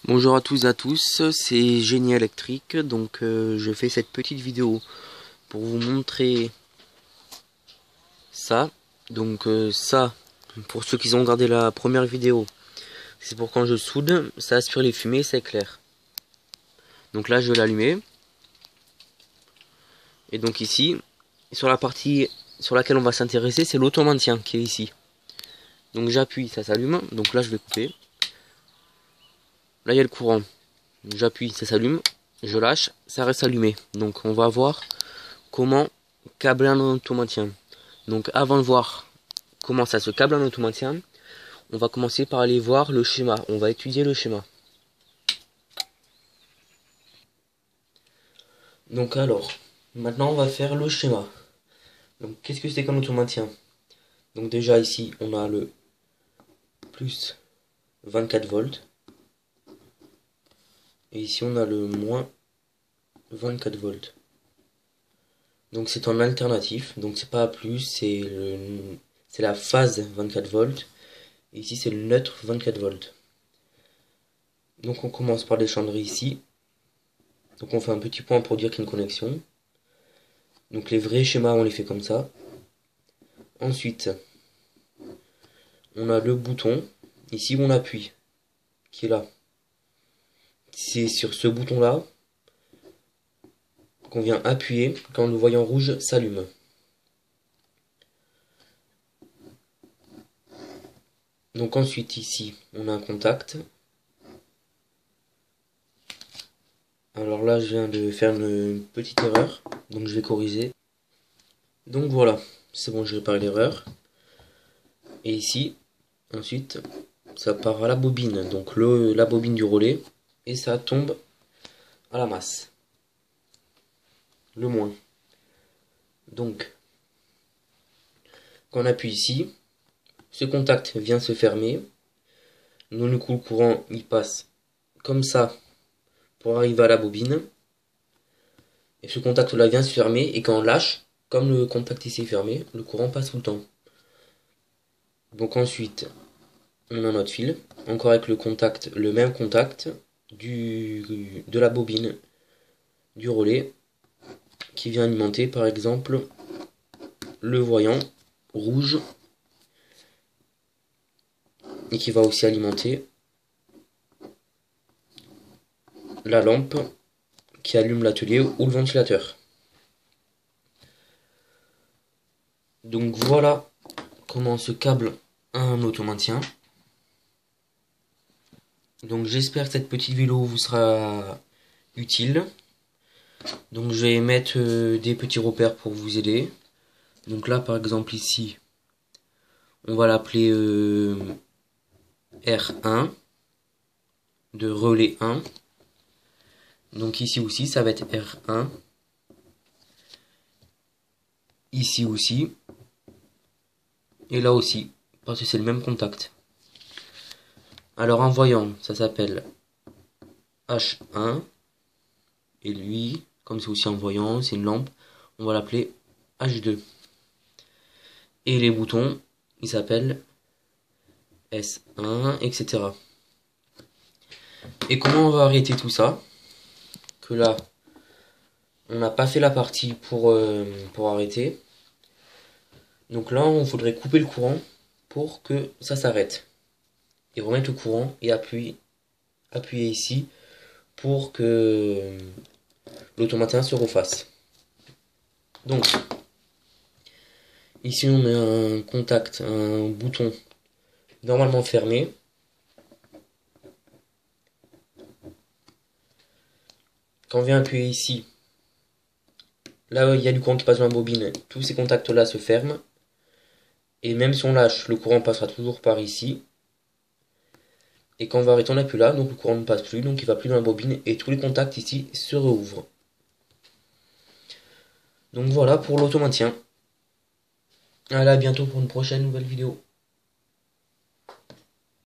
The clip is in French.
Bonjour à tous et à tous, c'est Génie Électrique. Donc je fais cette petite vidéo pour vous montrer ça. Donc ça, pour ceux qui ont regardé la première vidéo, c'est pour quand je soude, ça aspire les fumées, ça éclaire. Donc là je vais l'allumer. Et donc ici, sur la partie sur laquelle on va s'intéresser, c'est l'auto-maintien qui est ici. Donc j'appuie, ça s'allume. Donc là je vais couper. Là il y a le courant. J'appuie, ça s'allume. Je lâche, ça reste allumé. Donc on va voir comment câbler un auto-maintien. Donc avant de voir comment ça se câble un auto-maintien, on va commencer par aller voir le schéma. On va étudier le schéma. Donc alors, maintenant on va faire le schéma. Donc qu'est-ce que c'est qu'un auto-maintien? Donc déjà ici on a le plus 24 volts. Et ici on a le moins 24 volts. Donc c'est en alternatif, donc c'est pas plus, c'est la phase 24 volts. Et ici c'est le neutre 24 volts. Donc on commence par les chandeliers ici. Donc on fait un petit point pour dire qu'il y a une connexion. Donc les vrais schémas on les fait comme ça. Ensuite on a le bouton ici où on appuie, qui est là. C'est sur ce bouton là qu'on vient appuyer quand le voyant rouge s'allume. Donc ensuite ici on a un contact. Alors là je viens de faire une petite erreur, donc je vais corriger. Donc voilà, c'est bon, j'ai réparé l'erreur. Et ici ensuite ça part à la bobine, donc la bobine du relais, et ça tombe à la masse, le moins. Donc quand on appuie ici, ce contact vient se fermer. Donc du coup le courant il passe comme ça pour arriver à la bobine. Et ce contact là vient se fermer, et quand on lâche, comme le contact ici est fermé, le courant passe tout le temps. Donc ensuite on a notre fil, encore avec le même contact de la bobine du relais, qui vient alimenter par exemple le voyant rouge, et qui va aussi alimenter la lampe qui allume l'atelier ou le ventilateur. Donc voilà comment se câble un automaintien. Donc j'espère que cette petite vidéo vous sera utile. Donc je vais mettre des petits repères pour vous aider. Donc là par exemple ici, on va l'appeler R1 de relais 1. Donc ici aussi ça va être R1. Ici aussi. Et là aussi, parce que c'est le même contact. Alors un voyant, ça s'appelle H1. Et lui, comme c'est aussi un voyant, c'est une lampe, on va l'appeler H2. Et les boutons, ils s'appellent S1, etc. Et comment on va arrêter tout ça? Que là, on n'a pas fait la partie pour arrêter. Donc là, on faudrait couper le courant pour que ça s'arrête. Et remettre le courant et appuyer ici pour que l'automatin se refasse. Donc, ici on met un contact, un bouton normalement fermé. Quand on vient appuyer ici, là il y a du courant qui passe dans la bobine, tous ces contacts là se ferment. Et même si on lâche, le courant passera toujours par ici. Et quand on va arrêter, on appuie là, donc le courant ne passe plus, donc il va plus dans la bobine, et tous les contacts ici se rouvrent. Donc voilà pour l'automaintien. Allez, à bientôt pour une prochaine nouvelle vidéo.